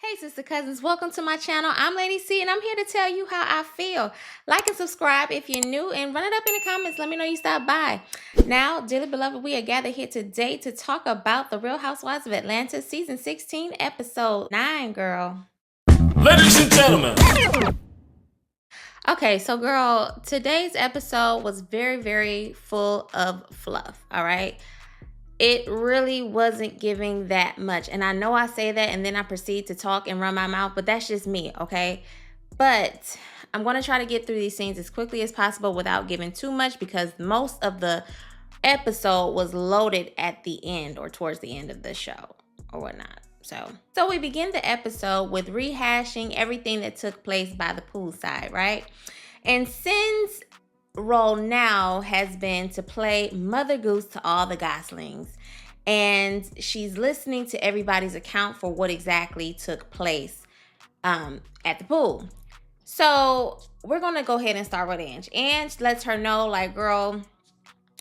Hey sister cousins, welcome to my channel. I'm Lady C and I'm here to tell you how I feel. Like and subscribe if you're new and run it up in the comments. Let me know you stopped by. Now, dearly beloved, we are gathered here today to talk about the Real Housewives of Atlanta season 16 episode 9, girl. Ladies and gentlemen. Okay, so girl, today's episode was very full of fluff, all right? It really wasn't giving that much. And I know I say that and then I proceed to talk and run my mouth, but that's just me, okay? But I'm going to try to get through these scenes as quickly as possible without giving too much because most of the episode was loaded at the end or towards the end of the show or whatnot. So we begin the episode with rehashing everything that took place by the poolside, right? And since role now has been to play Mother Goose to all the goslings, and she's listening to everybody's account for what exactly took place at the pool. So we're gonna go ahead and start with Ange. Ange lets her know, like, girl,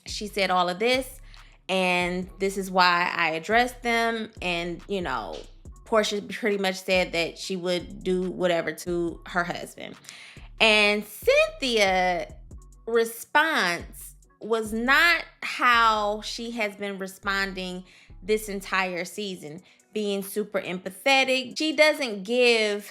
she said all of this and this is why I addressed them, and you know, Porsha pretty much said that she would do whatever to her husband. And Cynthia response was not how she has been responding this entire season, being super empathetic. She doesn't give,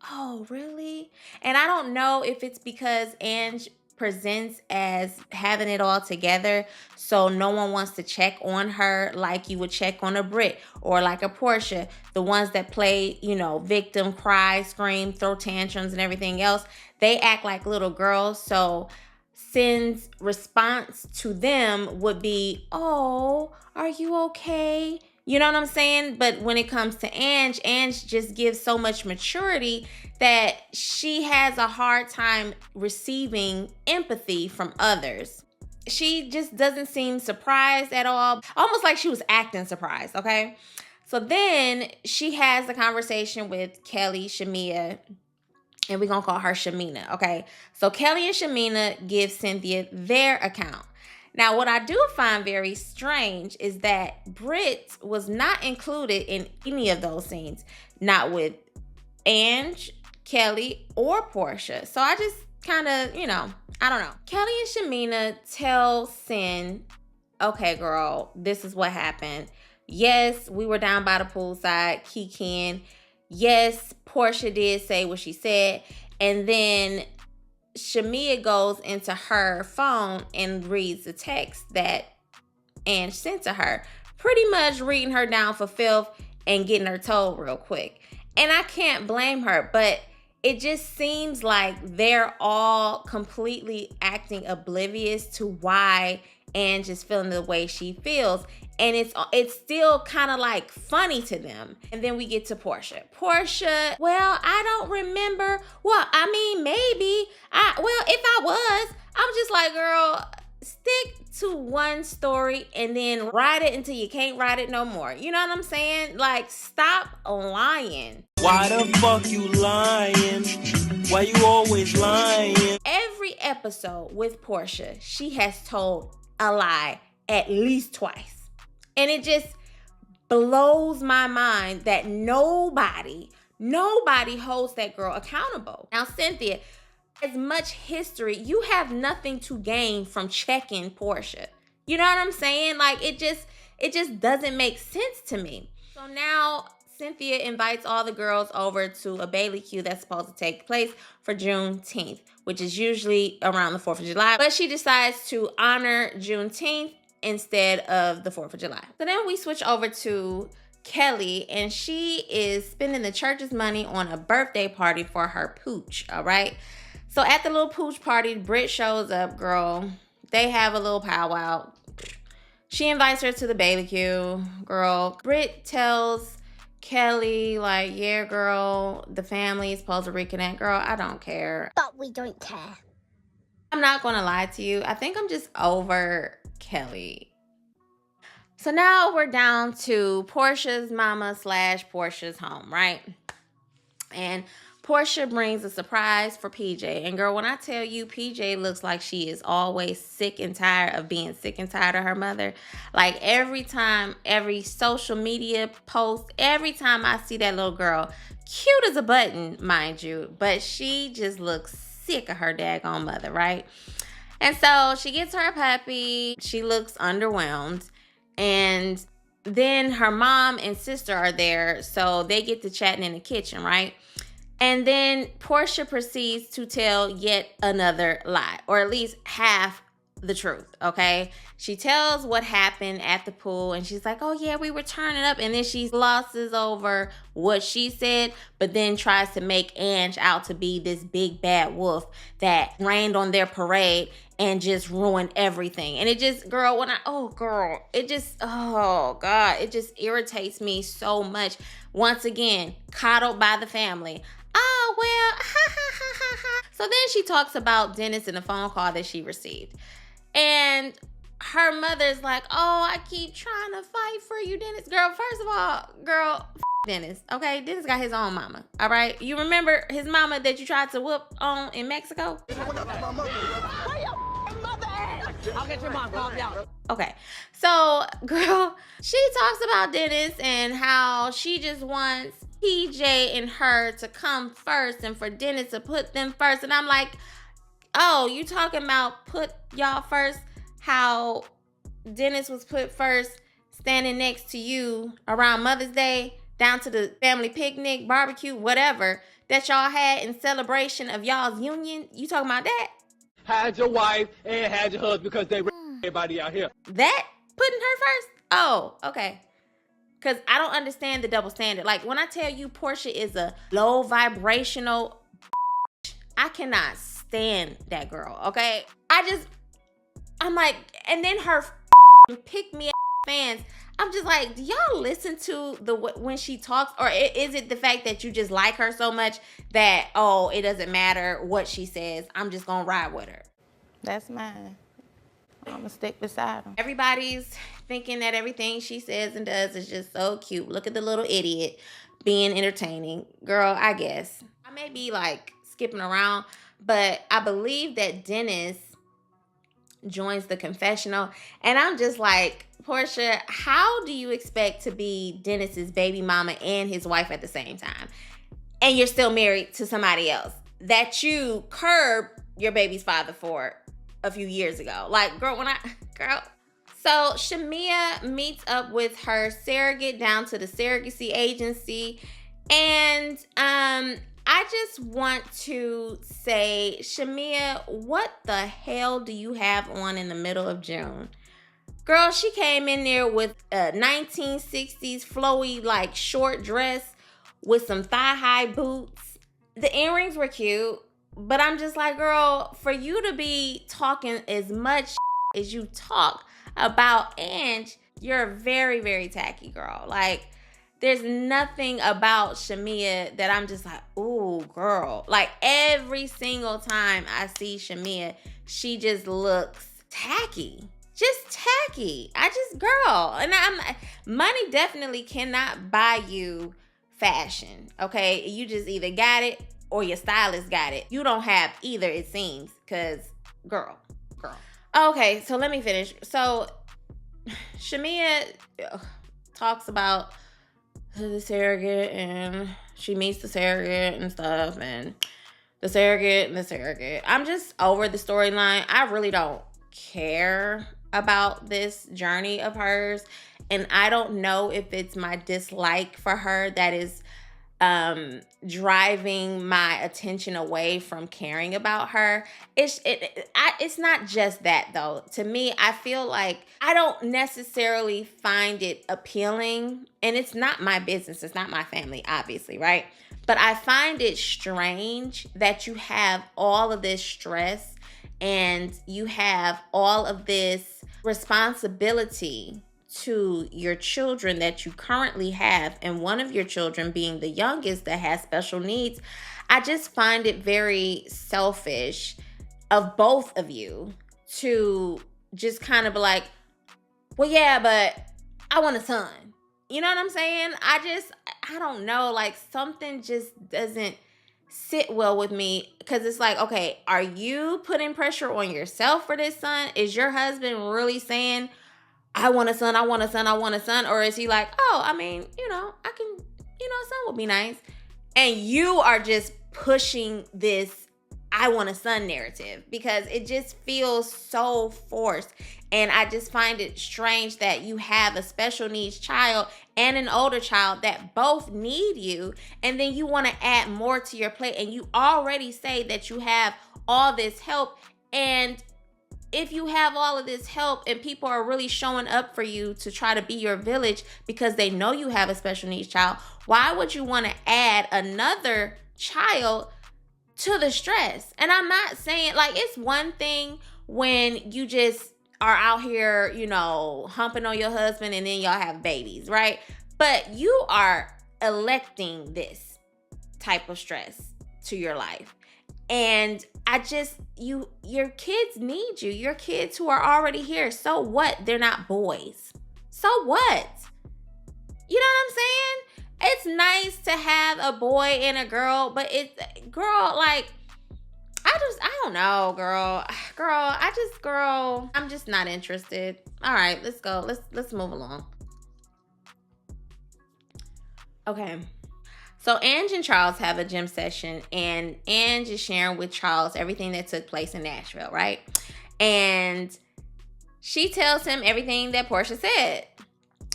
oh, really? And I don't know if it's because Ange presents as having it all together, so no one wants to check on her like you would check on a Brit or like a Porsha, the ones that play, you know, victim, cry, scream, throw tantrums and everything else. They act like little girls, so Sin's response to them would be, oh, are you okay? You know what I'm saying? But when it comes to Ange just gives so much maturity that she has a hard time receiving empathy from others. She just doesn't seem surprised at all. Almost like she was acting surprised, okay? So then she has the conversation with Kelly, Shamea, and we're going to call her Shamina, okay? So Kelly and Shamina give Cynthia their account. Now, what I do find very strange is that Britt was not included in any of those scenes. Not with Ange, Kelly, or Porsha. So I just kind of, you know, I don't know. Kelly and Shamina tell Cyn, okay, girl, this is what happened. Yes, we were down by the poolside, kikiing. Yes, Porsha did say what she said. And then Shamea goes into her phone and reads the text that Ange sent to her. Pretty much reading her down for filth and getting her told real quick. And I can't blame her, but it just seems like they're all completely acting oblivious to why Ange is feeling the way she feels. And it's still kind of like funny to them. And then we get to Porsha. Porsha, well, I don't remember. Well, I mean, maybe. If I was, I'm just like, girl, stick to one story and then ride it until you can't ride it no more. You know what I'm saying? Like, stop lying. Why the fuck you lying? Why you always lying? Every episode with Porsha, she has told a lie at least twice. And it just blows my mind that nobody holds that girl accountable. Now, Cynthia, as much history, you have nothing to gain from checking Porsha. You know what I'm saying? Like, it just doesn't make sense to me. So now Cynthia invites all the girls over to a barbecue that's supposed to take place for Juneteenth, which is usually around the 4th of July. But she decides to honor Juneteenth instead of the 4th of July. So then we switch over to Kelly, and she is spending the church's money on a birthday party for her pooch, all right? So at the little pooch party, Britt shows up, girl. They have a little powwow. She invites her to the barbecue, girl. Britt tells Kelly, like, yeah, girl, the family is supposed to reconnect. Girl, I don't care. But we don't care. I'm not going to lie to you. I think I'm just over Kelly. So now we're down to Porsha's mama / Porsha's home, right? And Porsha brings a surprise for PJ. And girl, when I tell you, PJ looks like she is always sick and tired of being sick and tired of her mother. Like every time, every social media post, every time I see that little girl, cute as a button, mind you, but she just looks sick of her daggone mother, right? And so she gets her puppy. She looks underwhelmed. And then her mom and sister are there, so they get to chatting in the kitchen, right? And then Porsha proceeds to tell yet another lie, or at least half the truth, okay? She tells what happened at the pool, and she's like, oh yeah, we were turning up. And then she glosses over what she said, but then tries to make Ange out to be this big bad wolf that rained on their parade and just ruined everything. And it just, girl, it just irritates me so much. Once again, coddled by the family. Oh, well, ha, ha, ha, ha, ha. So then she talks about Dennis in a phone call that she received. And her mother's like, oh, I keep trying to fight for you, Dennis. Girl, first of all, Dennis, okay? Dennis got his own mama, all right? You remember his mama that you tried to whoop on in Mexico? I'll get your mom, calm down. Okay, so girl, she talks about Dennis and how she just wants PJ and her to come first and for Dennis to put them first. And I'm like, oh, you talking about put y'all first? How Dennis was put first standing next to you around Mother's Day, down to the family picnic, barbecue, whatever, that y'all had in celebration of y'all's union? You talking about that? Had your wife and had your husband because they everybody out here. That putting her first? Oh, okay. Because I don't understand the double standard. Like when I tell you Porsha is a low vibrational, I cannot stand that girl, okay? I'm like, and then her pick me fans, I'm just like, do y'all listen to when she talks? Or is it the fact that you just like her so much that, oh, it doesn't matter what she says, I'm just gonna ride with her? That's mine. I'm gonna stick beside him. Everybody's thinking that everything she says and does is just so cute. Look at the little idiot being entertaining. Girl, I guess. I may be like skipping around, but I believe that Dennis joins the confessional. And I'm just like, Porsha, how do you expect to be Dennis's baby mama and his wife at the same time? And you're still married to somebody else that you curbed your baby's father for a few years ago. Like, girl. So Shamea meets up with her surrogate down to the surrogacy agency. And I just want to say, Shamea, what the hell do you have on in the middle of June? Girl, she came in there with a 1960s flowy, like, short dress with some thigh-high boots. The earrings were cute, but I'm just like, girl, for you to be talking as much as you talk about Ange, you're a very, very tacky girl. Like, there's nothing about Shamea that I'm just like, ooh, girl. Like, every single time I see Shamea, she just looks tacky. Just tacky. Girl. And money definitely cannot buy you fashion, okay? You just either got it or your stylist got it. You don't have either, it seems, because, girl. Okay, so let me finish. So, Shamea talks about the surrogate, and she meets the surrogate and stuff, and the surrogate. I'm just over the storyline. I really don't care about this journey of hers, and I don't know if it's my dislike for her that is driving my attention away from caring about her. It's not just that, though. To me, I feel like I don't necessarily find it appealing, and it's not my business. It's not my family, obviously, right? But I find it strange that you have all of this stress and you have all of this responsibility to your children that you currently have, and one of your children being the youngest that has special needs. I just find it very selfish of both of you to just kind of be like, well, yeah, but I want a son. You know what I'm saying? I don't know, like something just doesn't sit well with me, because it's like, okay, are you putting pressure on yourself for this son? Is your husband really saying, I want a son, I want a son, I want a son? Or is he like, oh, I mean, I can, a son would be nice. And you are just pushing this I want a son narrative, because it just feels so forced. And I just find it strange that you have a special needs child and an older child that both need you, and then you want to add more to your plate, and you already say that you have all this help. And if you have all of this help and people are really showing up for you to try to be your village because they know you have a special needs child, why would you want to add another child to the stress? And I'm not saying, like, it's one thing when you just are out here, humping on your husband and then y'all have babies, right? But you are electing this type of stress to your life. And your kids need you. Your kids who are already here. So what? They're not boys. So what? You know what I'm saying? It's nice to have a boy and a girl, but like, I don't know, girl, I'm just not interested. All right, let's go. Let's move along. Okay. So Ange and Charles have a gym session, and Ange is sharing with Charles everything that took place in Nashville, right? And she tells him everything that Porsha said.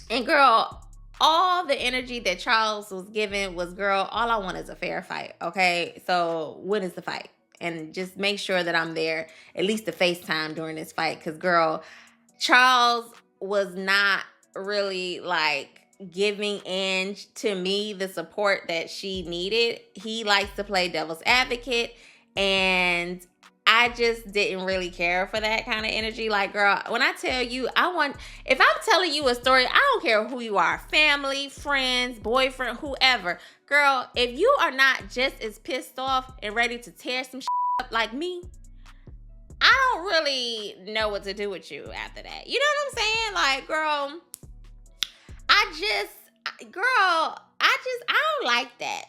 And girl, all the energy that Charles was giving was, girl, all I want is a fair fight, okay? So when is the fight? And just make sure that I'm there, at least to FaceTime during this fight. Because, girl, Charles was not really, like, giving Ange, to me, the support that she needed. He likes to play devil's advocate, and I just didn't really care for that kind of energy. Like, girl, when I tell you, if I'm telling you a story, I don't care who you are, family, friends, boyfriend, whoever. Girl, if you are not just as pissed off and ready to tear some shit up like me, I don't really know what to do with you after that. You know what I'm saying? Like, girl, I don't like that,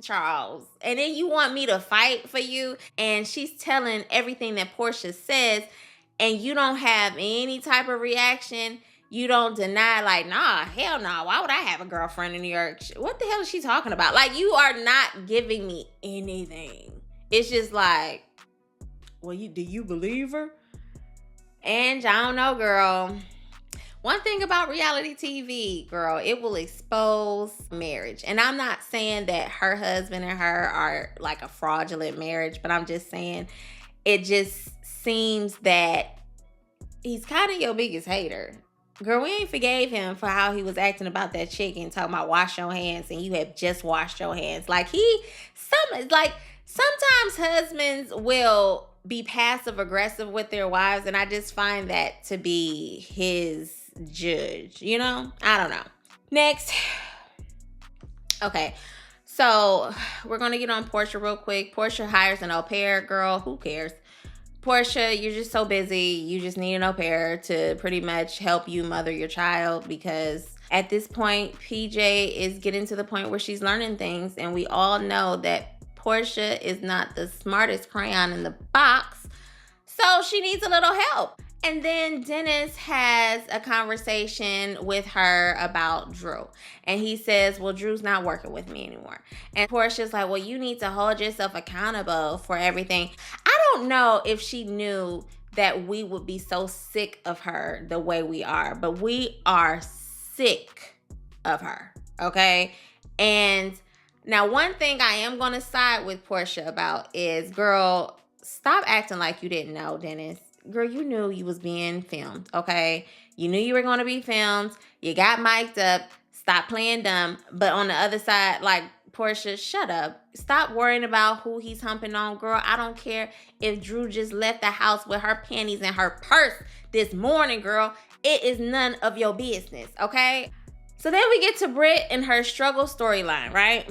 Charles. And then you want me to fight for you, and she's telling everything that Porsha says, and you don't have any type of reaction. You don't deny, like, nah, hell no. Why would I have a girlfriend in New York? What the hell is she talking about? Like, you are not giving me anything. It's just like, well, do you believe her? And I don't know, girl. One thing about reality TV, girl, it will expose marriage. And I'm not saying that her husband and her are like a fraudulent marriage, but I'm just saying it just seems that he's kind of your biggest hater. Girl, we ain't forgave him for how he was acting about that chicken, talking about wash your hands, and you have just washed your hands. Like, sometimes husbands will be passive aggressive with their wives, and I just find that to be his judge, I don't know. Next. Okay, so we're gonna get on Porsha real quick. Porsha hires an au pair. Girl, who cares? Porsha, you're just so busy. You just need an au pair to pretty much help you mother your child, because at this point, PJ is getting to the point where she's learning things, and we all know that Porsha is not the smartest crayon in the box, so she needs a little help. And then Dennis has a conversation with her about Drew. And he says, well, Drew's not working with me anymore. And Portia's like, well, you need to hold yourself accountable for everything. I don't know if she knew that we would be so sick of her the way we are, but we are sick of her, okay? And now one thing I am going to side with Porsha about is, girl, stop acting like you didn't know, Dennis. Girl, you knew you was being filmed, okay? You knew you were going to be filmed. You got mic'd up. Stop playing dumb. But on the other side, like, Porsha, shut up. Stop worrying about who he's humping on. Girl, I don't care if Drew just left the house with her panties in her purse this morning, girl. It is none of your business, okay? So then we get to Britt and her struggle storyline, right?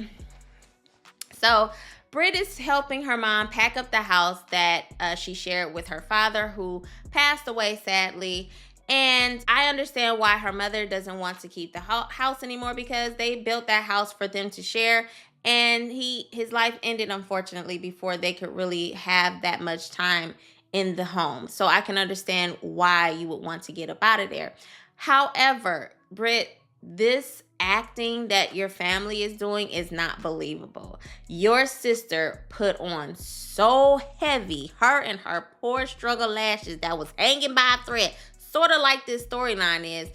So Britt is helping her mom pack up the house that she shared with her father, who passed away sadly. And I understand why her mother doesn't want to keep the house anymore, because they built that house for them to share. And his life ended, unfortunately, before they could really have that much time in the home. So I can understand why you would want to get up out of there. However, Britt, this acting that your family is doing is not believable. Your sister put on so heavy, her and her poor struggle lashes that was hanging by a thread, sort of like this storyline is.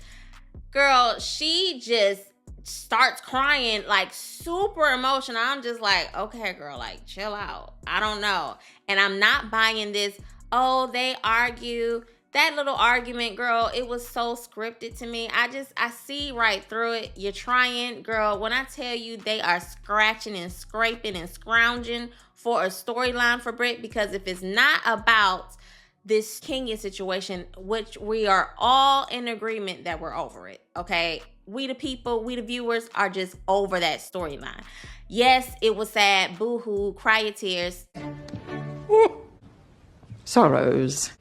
Girl, she just starts crying, like super emotional. I'm just like, okay, girl, like chill out. I don't know. And I'm not buying this, oh, they argue. That little argument, girl, it was so scripted to me. I see right through it. You're trying, girl. When I tell you they are scratching and scraping and scrounging for a storyline for Britt, because if it's not about this Kenya situation, which we are all in agreement that we're over it, okay? We the people, we the viewers are just over that storyline. Yes, it was sad, boo-hoo, cry your tears. Sorrows,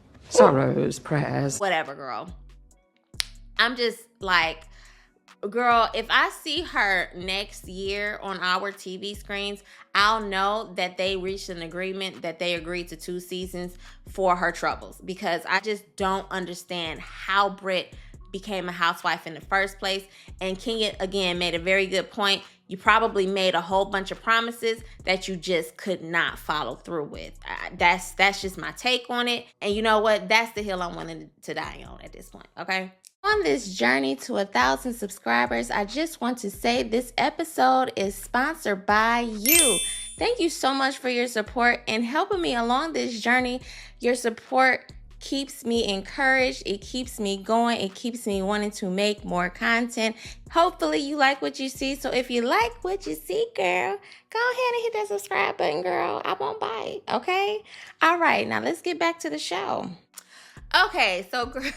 prayers. Whatever, girl. I'm just like, girl, if I see her next year on our TV screens, I'll know that they reached an agreement, that they agreed to 2 seasons for her troubles, because I just don't understand how Britt became a housewife in the first place. And Kenya, again, made a very good point. You probably made a whole bunch of promises that you just could not follow through with. That's just my take on it. And you know what? That's the hill I'm willing to die on at this point, okay? On this journey to 1,000 subscribers, I just want to say this episode is sponsored by you. Thank you so much for your support and helping me along this journey. Your support keeps me encouraged. It keeps me going. It keeps me wanting to make more content. Hopefully you like what you see. So if you like what you see, girl, go ahead and hit that subscribe button, girl. I won't bite, okay? All right, now let's get back to the show. Okay, so girl...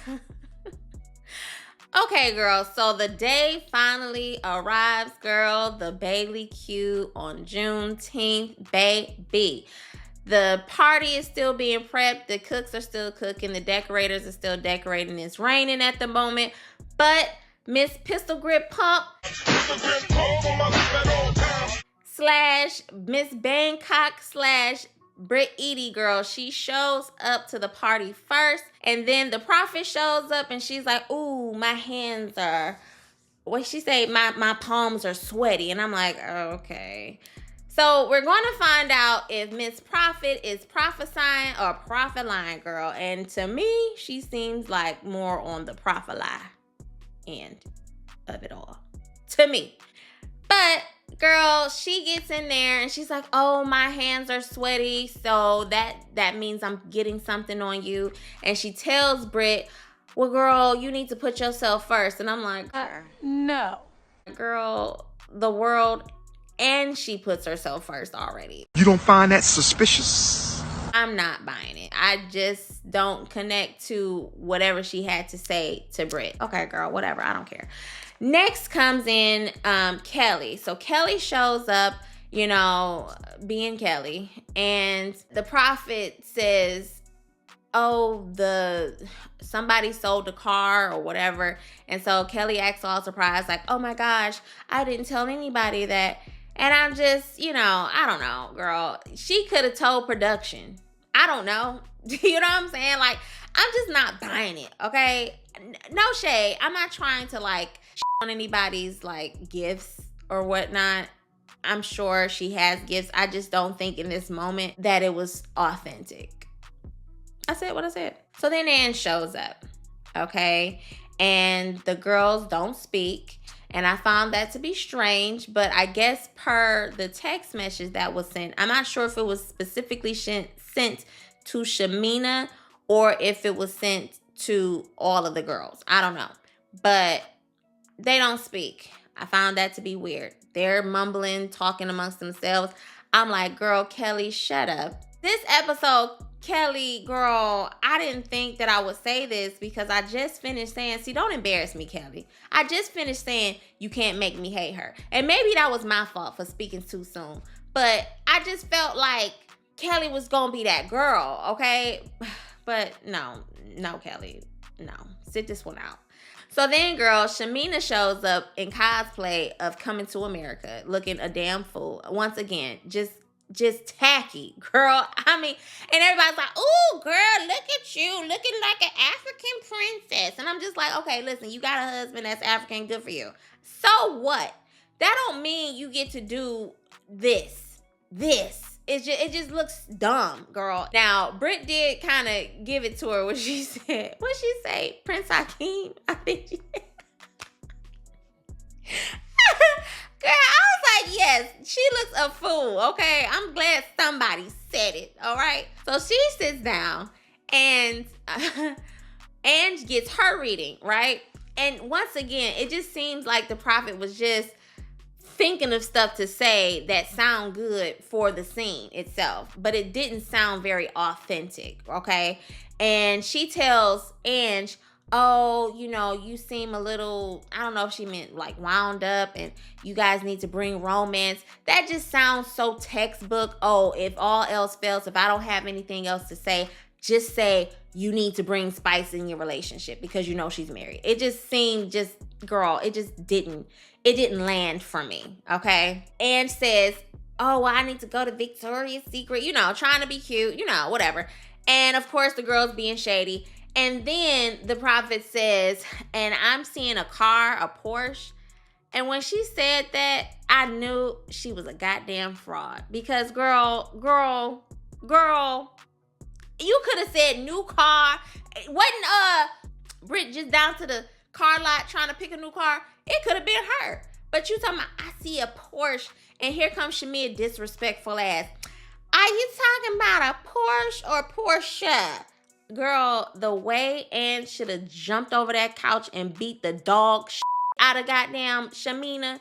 Okay, girl, so the day finally arrives, girl. The Bailey Q on Juneteenth, baby. The party is still being prepped. The cooks are still cooking. The decorators are still decorating. It's raining at the moment. But Miss Pistol Grip Pump slash Miss Bangkok slash Britt Edie, girl, she shows up to the party first, and then the prophet shows up and she's like, ooh, my hands are, what she say, my palms are sweaty. And I'm like, oh, okay. So we're going to find out if Miss Prophet is prophesying or prophet lying, girl. And to me, she seems like more on the prophet lie end of it all, to me. But girl, she gets in there and she's like, oh, my hands are sweaty, so that means I'm getting something on you. And she tells Britt, well, girl, you need to put yourself first. And I'm like, No. girl, the world, and she puts herself first already. You don't find that suspicious? I'm not buying it. I just don't connect to whatever she had to say to Britt. Okay, girl, whatever. I don't care. Next comes in Kelly. So Kelly shows up, you know, being Kelly. And the prophet says, oh, somebody sold the car or whatever. And so Kelly acts all surprised, like, oh my gosh, I didn't tell anybody that. And I'm just, you know, I don't know, girl. She could have told production. I don't know. You know what I'm saying? Like, I'm just not buying it, okay? No shade. I'm not trying to, like, on anybody's, like, gifts or whatnot. I'm sure she has gifts. I just don't think in this moment that it was authentic. I said what I said. So then Ann shows up, okay? And the girls don't speak. And I found that to be strange, but I guess per the text message that was sent, I'm not sure if it was specifically sent to Shamea or if it was sent to all of the girls. I don't know. But they don't speak. I found that to be weird. They're mumbling, talking amongst themselves. I'm like, girl, Kelly, shut up. This episode, Kelly, girl, I didn't think that I would say this because I just finished saying, see, don't embarrass me, Kelly. I just finished saying you can't make me hate her. And maybe that was my fault for speaking too soon. But I just felt like Kelly was going to be that girl, okay? But no, Kelly, no. Sit this one out. So then, girl, Shamea shows up in cosplay of Coming to America, looking a damn fool. Once again, just tacky, girl. I mean, and everybody's like, "Ooh, girl, look at you, looking like an African princess." And I'm just like, okay, listen, you got a husband that's African, good for you. So what? That don't mean you get to do this. It just looks dumb, girl. Now, Britt did kind of give it to her when she said, what'd she say? Prince Hakeem? I think she said. Girl, I was like, yes, she looks a fool, okay? I'm glad somebody said it, all right? So she sits down and Ange gets her reading, right? And once again, it just seems like the prophet was just thinking of stuff to say that sound good for the scene itself, but it didn't sound very authentic, okay? And she tells Ange, oh, you know, you seem a little, I don't know if she meant like wound up and you guys need to bring romance. That just sounds so textbook. Oh, if all else fails, if I don't have anything else to say, just say you need to bring spice in your relationship because you know she's married. It just seemed girl, it didn't land for me, okay? Ange says, oh, well, I need to go to Victoria's Secret, you know, trying to be cute, you know, whatever. And of course, the girl's being shady. And then the prophet says, and I'm seeing a car, a Porsche. And when she said that, I knew she was a goddamn fraud. Because girl, you could have said new car. Wasn't Britt just down to the car lot trying to pick a new car? It could have been her. But you talking about, I see a Porsche, and here comes Shamea disrespectful ass. Are you talking about a Porsche or Porsha? Girl, the way Anne should have jumped over that couch and beat the dog out of goddamn Shamea.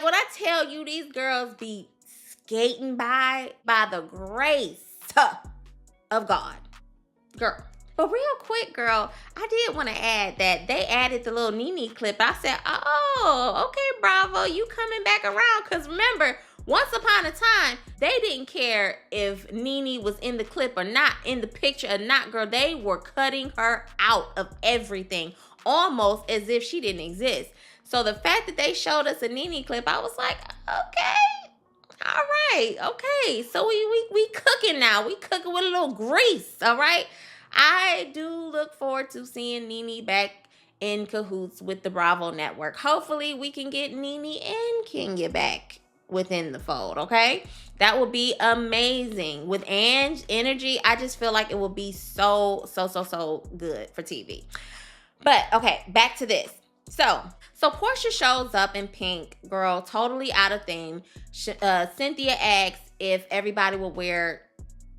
When I tell you these girls be skating by the grace of God. Girl. But real quick, girl, I did want to add that they added the little Nene clip. I said, oh, okay, Bravo, you coming back around. Because remember, once upon a time, they didn't care if Nene was in the clip or not, in the picture or not, girl. They were cutting her out of everything, almost as if she didn't exist. So the fact that they showed us a Nene clip, I was like, okay, all right, okay. So we cooking now. We cooking with a little grease, all right? I do look forward to seeing Nene back in cahoots with the Bravo network. Hopefully we can get Nene and Kenya back within the fold, okay? That would be amazing. With Ange energy, I just feel like it will be so good for TV. But okay, back to this. So Porsha shows up in pink, girl, totally out of theme. Cynthia asks if everybody will wear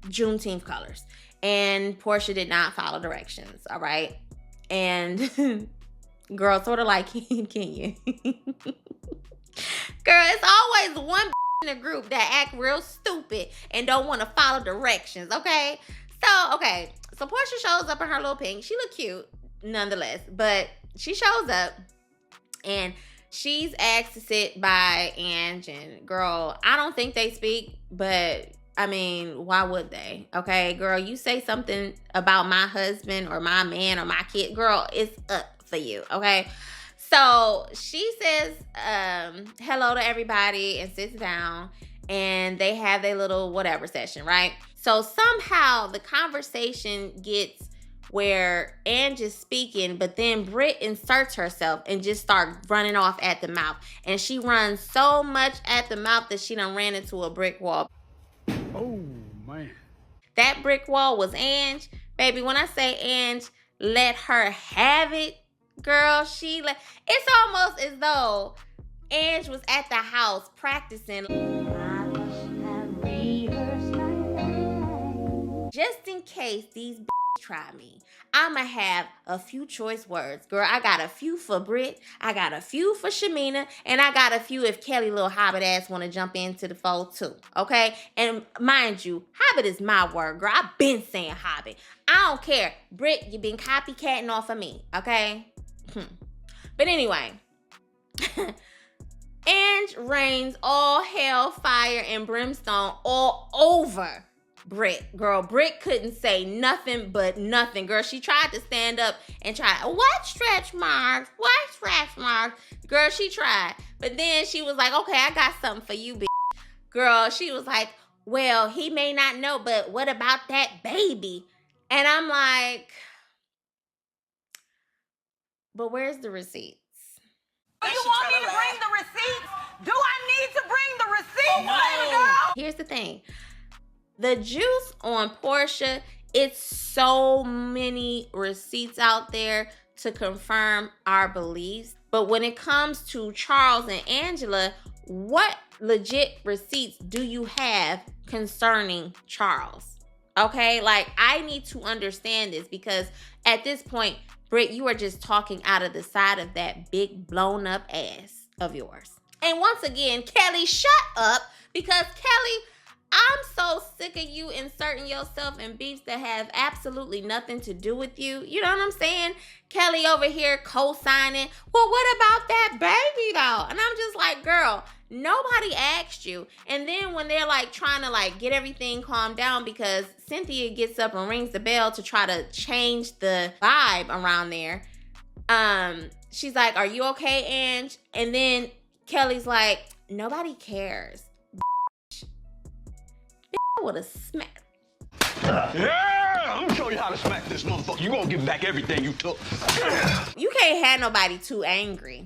Juneteenth colors. And Porsha did not follow directions, all right? And girl, sort of like Kenya. Girl, it's always one in the group that act real stupid and don't want to follow directions, okay? So Porsha shows up in her little pink. She look cute, nonetheless. But she shows up, and she's asked to sit by Ange. And girl, I don't think they speak, but I mean, why would they? Okay, girl, you say something about my husband or my man or my kid, girl, it's up for you, okay? So she says hello to everybody and sits down, and they have their little whatever session, right? So somehow the conversation gets where Ange is speaking, but then Britt inserts herself and just starts running off at the mouth. And she runs so much at the mouth that she done ran into a brick wall. Oh, man. That brick wall was Ange. Baby, when I say Ange, let her have it, girl, it's almost as though Ange was at the house practicing. Just in case these try me, I'ma have a few choice words. Girl, I got a few for Britt, I got a few for Shamea, and I got a few if Kelly little hobbit ass want to jump into the fold too, okay? And mind you, hobbit is my word, girl. I've been saying hobbit. I don't care. Britt, you been copycatting off of me, okay? But anyway, Ange rains all hell, fire, and brimstone all over Britt. Girl, Britt couldn't say nothing but nothing. Girl, she tried to stand up and try, what stretch marks? What stretch marks? Girl, she tried. But then she was like, okay, I got something for you, bitch. Girl, she was like, well, he may not know, but what about that baby? And I'm like, but where's the receipts? Do you want me to bring the receipts? Do I need to bring the receipts, baby girl? Here's the thing. The juice on Porsha, it's so many receipts out there to confirm our beliefs. But when it comes to Charles and Angela, what legit receipts do you have concerning Charles? Okay, like I need to understand this because at this point, Britt, you are just talking out of the side of that big blown up ass of yours. And once again, Kelly, shut up because Kelly, I'm so sick of you inserting yourself in beefs that have absolutely nothing to do with you. You know what I'm saying? Kelly over here co-signing. Well, what about that baby though? And I'm just like, girl, nobody asked you. And then when they're like trying to like get everything calmed down because Cynthia gets up and rings the bell to try to change the vibe around there. She's like, are you okay, Ange? And then Kelly's like, nobody cares. I would have smacked. Yeah, I'm gonna show you how to smack this motherfucker. You gonna give back everything you took. You can't have nobody too angry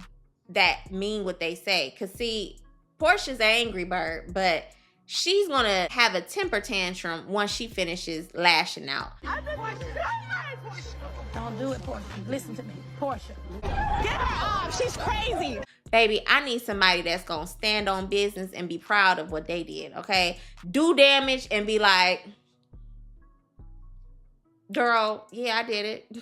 that mean what they say. Cause see, Portia's an angry bird, but she's gonna have a temper tantrum once she finishes lashing out. Don't do it, Porsha. Listen to me, Porsha. Get her off. She's crazy. Baby, I need somebody that's gonna stand on business and be proud of what they did, okay? Do damage and be like, girl, yeah, I did it.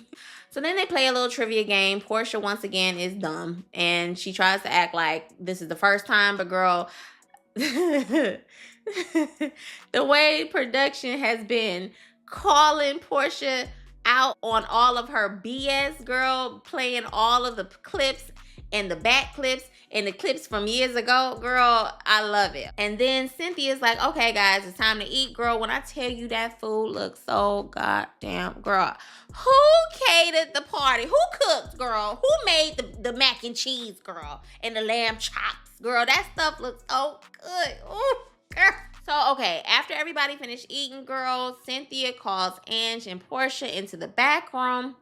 So then they play a little trivia game. Porsha, once again, is dumb. And she tries to act like this is the first time, but girl, the way production has been calling Porsha out on all of her BS, girl, playing all of the clips and the back clips and the clips from years ago, girl, I love it. And then Cynthia's like, okay, guys, it's time to eat, girl. When I tell you that food looks so goddamn, girl, who catered the party? Who cooked, girl? Who made the mac and cheese, girl, and the lamb chops, girl? That stuff looks so good. Ooh, girl. So, okay, after everybody finished eating, girl, Cynthia calls Ange and Porsha into the back room.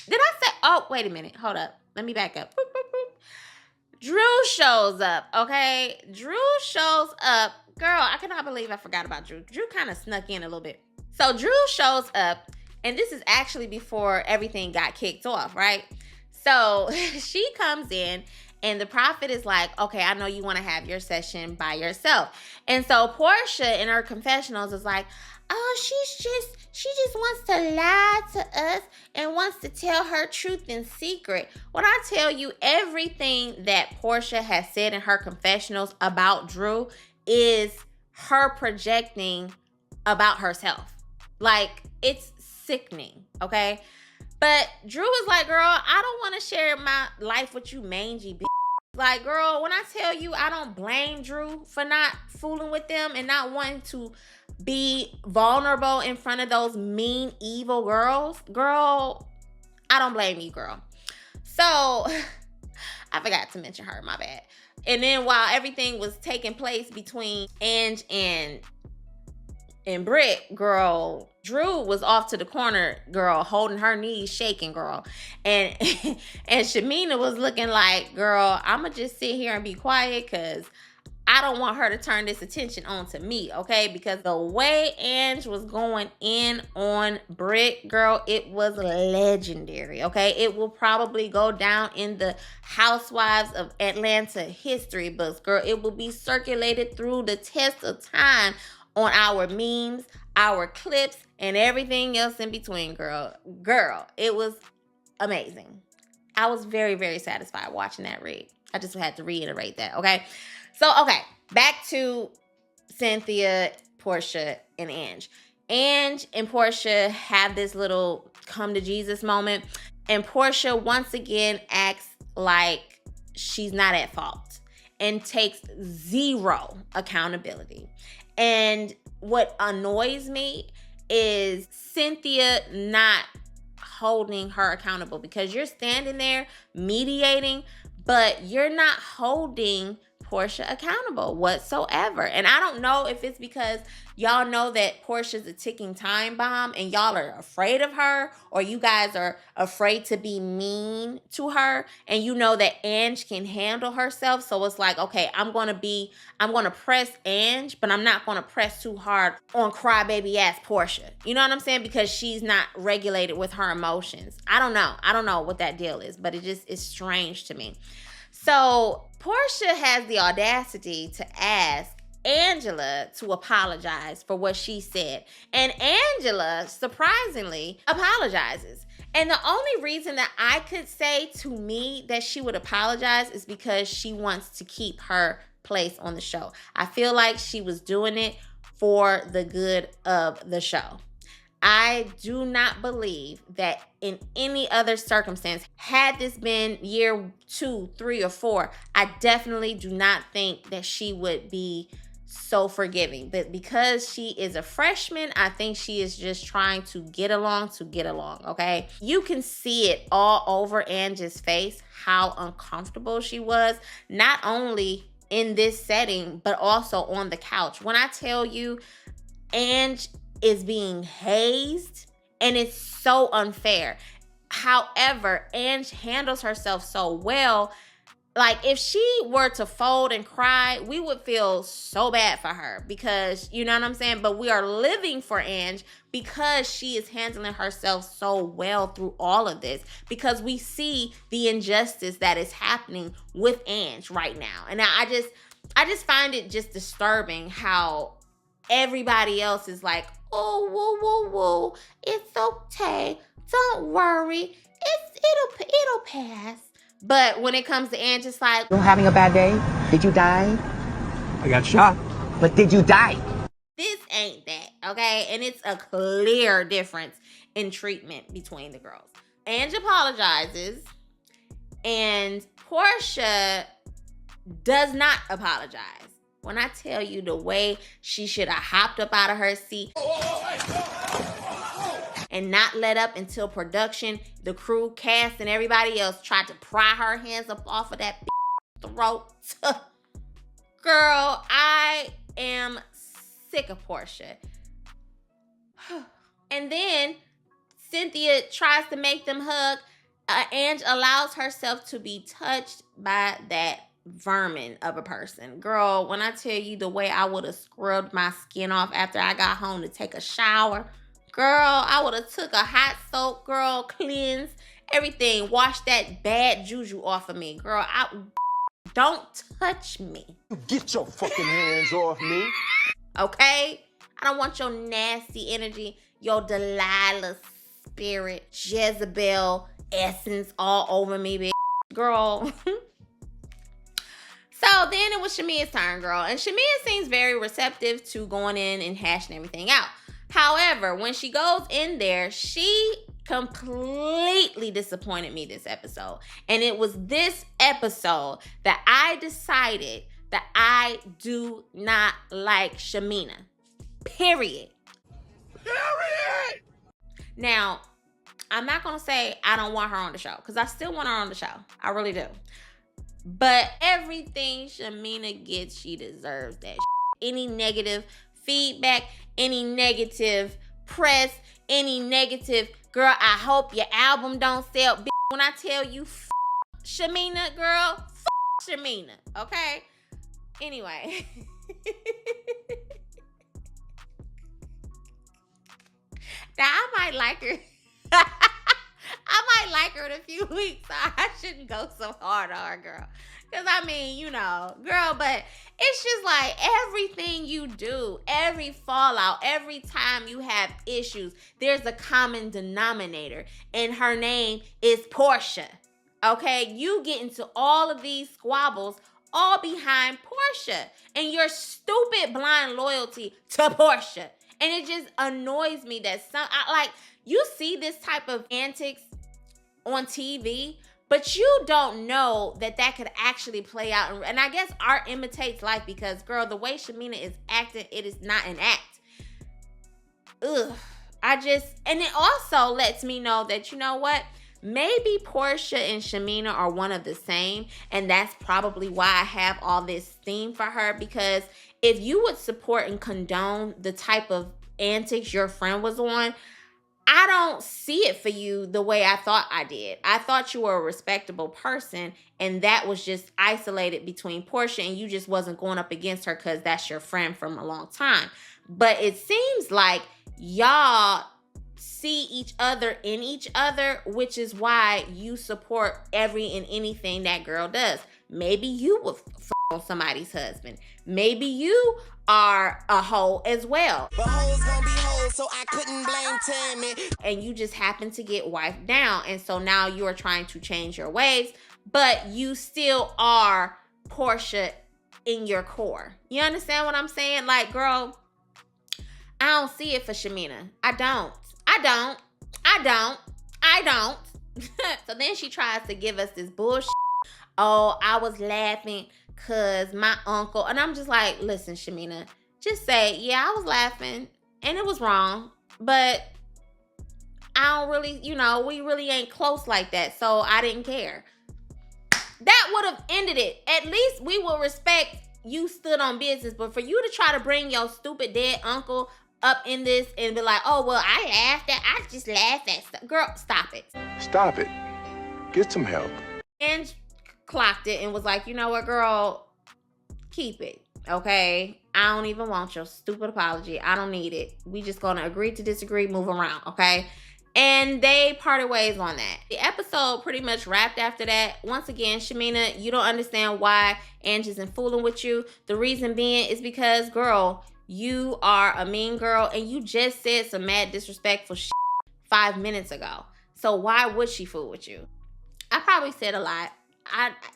Did I say, oh, wait a minute, hold up. Let me back up. Boop, boop, boop. Drew shows up, okay? Drew shows up. Girl, I cannot believe I forgot about Drew. Drew kind of snuck in a little bit. So Drew shows up, and this is actually before everything got kicked off, right? So she comes in, and the prophet is like, okay, I know you want to have your session by yourself. And so Porsha in her confessionals is like, oh, she just wants to lie to us and wants to tell her truth in secret. When I tell you everything that Porsha has said in her confessionals about Drew is her projecting about herself. Like, it's sickening, okay? But Drew is like, girl, I don't want to share my life with you mangy bitch. Like, girl, when I tell you I don't blame Drew for not fooling with them and not wanting to be vulnerable in front of those mean, evil girls, girl, I don't blame you, girl. So, I forgot to mention her, my bad. And then while everything was taking place between Ange and Britt, girl, Drew was off to the corner, girl, holding her knees, shaking, girl. And and Shamea was looking like, girl, I'ma just sit here and be quiet because I don't want her to turn this attention on to me, okay? Because the way Ange was going in on Britt, girl, it was legendary, okay? It will probably go down in the Housewives of Atlanta history books, girl. It will be circulated through the test of time on our memes, our clips, and everything else in between, girl. Girl, it was amazing. I was very, very satisfied watching that read. I just had to reiterate that, okay? So, okay, back to Cynthia, Porsha, and Ange. Ange and Porsha have this little come to Jesus moment, and Porsha once again acts like she's not at fault. and takes zero accountability. And what annoys me is Cynthia not holding her accountable, because you're standing there mediating, but you're not holding Porsha accountable whatsoever. And I don't know if it's because y'all know that Porsha's a ticking time bomb and y'all are afraid of her, or you guys are afraid to be mean to her, and you know that Ange can handle herself. So it's like, okay, I'm going to press Ange, but I'm not going to press too hard on crybaby ass Porsha. You know what I'm saying? Because she's not regulated with her emotions. I don't know what that deal is, but it just is strange to me. So Porsha has the audacity to ask Angela to apologize for what she said. And Angela, surprisingly, apologizes. And the only reason that I could say to me that she would apologize is because she wants to keep her place on the show. I feel like she was doing it for the good of the show. I do not believe that in any other circumstance, had this been year 2, 3, or 4, I definitely do not think that she would be so forgiving. But because she is a freshman, I think she is just trying to get along, okay? You can see it all over Ange's face, how uncomfortable she was, not only in this setting, but also on the couch. When I tell you, Ange is being hazed, and it's so unfair. However, Ange handles herself so well. Like, if she were to fold and cry, we would feel so bad for her, because, you know what I'm saying? But we are living for Ange because she is handling herself so well through all of this, because we see the injustice that is happening with Ange right now. And I just find it just disturbing how everybody else is like, oh, whoa, it's okay, don't worry, it'll pass. But when it comes to Ange, it's like, You're having a bad day? Did you die? I got shot. But did you die? this ain't that, okay? And it's a clear difference in treatment between the girls. Ange apologizes, and Porsha does not apologize. When I tell you the way she should have hopped up out of her seat and not let up until production, the crew, cast, and everybody else tried to pry her hands up off of that throat. Girl, I am sick of Porsha. And then Cynthia tries to make them hug. Ange allows herself to be touched by that vermin of a person. Girl, when I tell you the way I would have scrubbed my skin off after I got home to take a shower, girl, I would have took a hot soap, girl, cleanse everything, wash that bad juju off of me. Girl, don't touch me. Get your fucking hands off me. Okay? I don't want your nasty energy, your Delilah spirit, Jezebel essence all over me, bitch. Girl. So then it was Shamea's turn, girl. And Shamea seems very receptive to going in and hashing everything out. However, when she goes in there, she completely disappointed me this episode. And it was this episode that I decided that I do not like Shamea. Period. Now, I'm not going to say I don't want her on the show, because I still want her on the show. I really do. But everything Shamea gets, she deserves that. Any negative feedback, any negative press, any negative, girl, I hope your album don't sell. When I tell you, Shamea, girl, Shamea, okay? Anyway. Now, I might like her. I might like her in a few weeks, so I shouldn't go so hard on her, girl. Because, I mean, you know, girl, but it's just like everything you do, every fallout, every time you have issues, there's a common denominator, and her name is Porsha, okay? You get into all of these squabbles all behind Porsha and your stupid blind loyalty to Porsha. And it just annoys me that you see this type of antics on TV, But you don't know that that could actually play out. And I guess art imitates life because, girl, the way Shamea is acting, it is not an act. Ugh. And it also lets me know that, you know what? Maybe Porsha and Shamea are one of the same. And that's probably why I have all this steam for her. Because if you would support and condone the type of antics your friend was on, I don't see it for you the way I thought I did. I thought you were a respectable person, and that was just isolated between Porsha, and you just wasn't going up against her because that's your friend from a long time. But it seems like y'all see each other in each other, which is why you support every and anything that girl does. Maybe you would on somebody's husband. Maybe you are a hoe as well. But hoes gonna be hoes, so I couldn't blame Tammy. And you just happen to get wiped down. And so now you are trying to change your ways, but you still are Porsha in your core. You understand what I'm saying? Like, girl, I don't see it for Shamea. I don't. So then she tries to give us this bullshit. Oh, I was laughing because my uncle. And I'm just like, listen, Shamea, just say, yeah, I was laughing and it was wrong. But I don't really, we really ain't close like that. So I didn't care. That would have ended it. At least we will respect you stood on business. But for you to try to bring your stupid dead uncle up in this and be like, oh, well, I just laughed at stuff. Girl, stop it. Stop it. Get some help. And clocked it and was like, you know what, girl, keep it, okay? I don't even want your stupid apology. I don't need it. We just gonna agree to disagree, move around, okay? And they parted ways on that. The episode pretty much wrapped after that. Once again, Shamea, you don't understand why Ange isn't fooling with you. The reason being is because, girl, you are a mean girl and you just said some mad disrespectful shit 5 minutes ago. So why would she fool with you? I probably said a lot.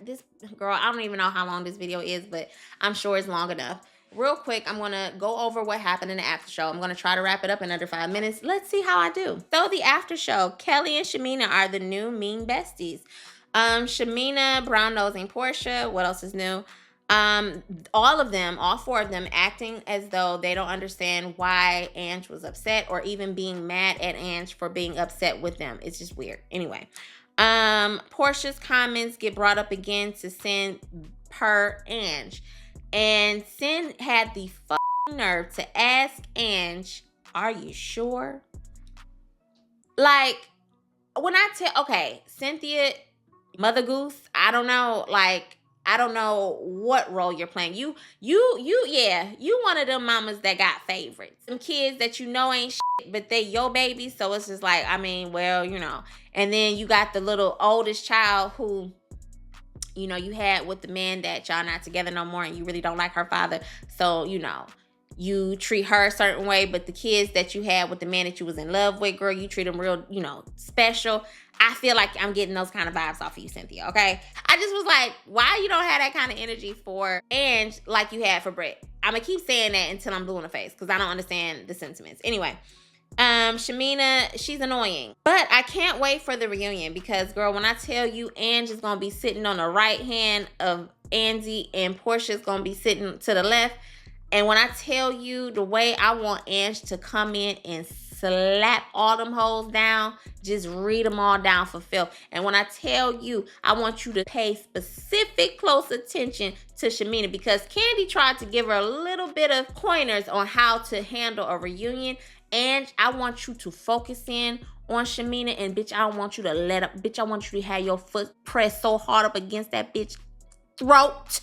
This girl, I don't even know how long this video is, but I'm sure it's long enough. Real quick, I'm going to go over what happened in the after show. I'm going to try to wrap it up in under 5 minutes. Let's see how I do. So the after show, Kelly and Shamea are the new mean besties. Shamea brown-nosing Porsha. What else is new? All four of them acting as though they don't understand why Ange was upset or even being mad at Ange for being upset with them. It's just weird. Anyway, Porsha's comments get brought up again to Sin per Ange. And Sin had the fucking nerve to ask Ange, are you sure? Like, when I okay, Cynthia, Mother Goose, I don't know, like, I don't know what role you're playing. You one of them mamas that got favorites. Some kids that you know ain't shit, but they your babies. So it's just like, I mean, well, And then you got the little oldest child who, you had with the man that y'all not together no more and you really don't like her father. So, you treat her a certain way, but the kids that you had with the man that you was in love with, girl, you treat them real, special. I feel like I'm getting those kind of vibes off of you, Cynthia, okay? I just was like, why you don't have that kind of energy for Ange like you had for Brett? I'm going to keep saying that until I'm blue in the face because I don't understand the sentiments. Anyway, Shamea, she's annoying. But I can't wait for the reunion because, girl, when I tell you Ange is going to be sitting on the right hand of Andy and Porsha is going to be sitting to the left. And when I tell you the way I want Ange to come in and slap all them hoes down, just read them all down for filth. And when I tell you, I want you to pay specific close attention to Shamea because Candy tried to give her a little bit of pointers on how to handle a reunion. And I want you to focus in on Shamea and bitch, I don't want you to let up. Bitch, I want you to have your foot pressed so hard up against that bitch throat.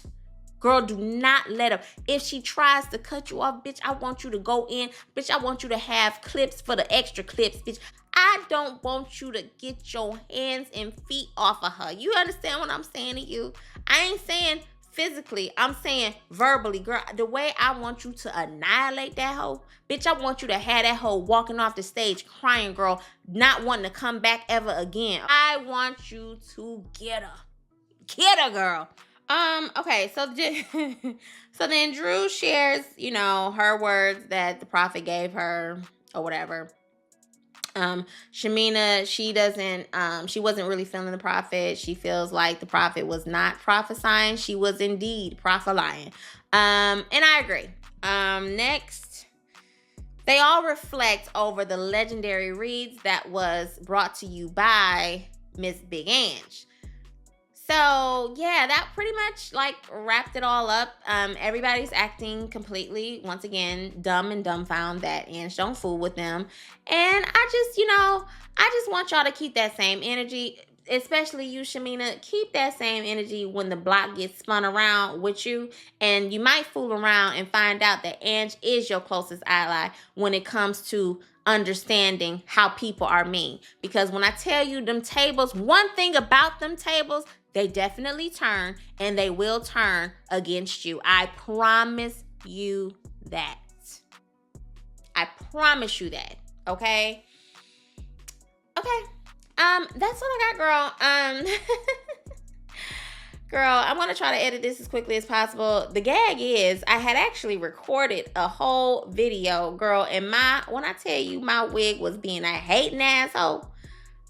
Girl, do not let her. If she tries to cut you off, bitch, I want you to go in. Bitch, I want you to have clips for the extra clips, bitch. I don't want you to get your hands and feet off of her. You understand what I'm saying to you? I ain't saying physically. I'm saying verbally, girl. The way I want you to annihilate that hoe, bitch, I want you to have that hoe walking off the stage crying, girl, not wanting to come back ever again. I want you to get her. Get her, girl. Okay, so then Drew shares, her words that the prophet gave her or whatever. Shamea, she wasn't really feeling the prophet. She feels like the prophet was not prophesying. She was indeed prophesying. And I agree. Next, they all reflect over the legendary reads that was brought to you by Miss Big Ange. So, yeah, that pretty much, like, wrapped it all up. Everybody's acting completely, once again, dumb and dumbfounded that Ange don't fool with them. And I just want y'all to keep that same energy, especially you, Shamea. Keep that same energy when the block gets spun around with you. And you might fool around and find out that Ange is your closest ally when it comes to understanding how people are mean. Because when I tell you them tables, one thing about them tables, they definitely turn, and they will turn against you. I promise you that. I promise you that. Okay? Okay. That's what I got, girl. Girl, I'm going to try to edit this as quickly as possible. The gag is I had actually recorded a whole video, girl, and when I tell you my wig was being a hating asshole,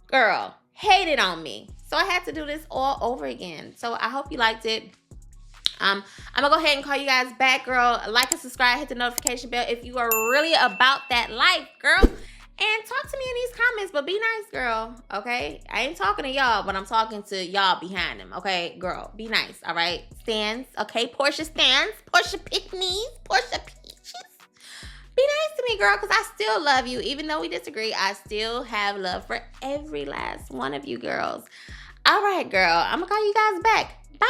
girl, hated on me. So I had to do this all over again. So I hope you liked it. I'm going to go ahead and call you guys back, girl. Like and subscribe. Hit the notification bell if you are really about that life, girl. And talk to me in these comments, but be nice, girl, okay? I ain't talking to y'all, but I'm talking to y'all behind them, okay? Girl, be nice, all right? Stands, okay? Porsha stands, Porsha pick-me's, Porsha peaches. Be nice to me, girl, because I still love you. Even though we disagree, I still have love for every last one of you girls. All right, girl. I'm going to call you guys back. Bye.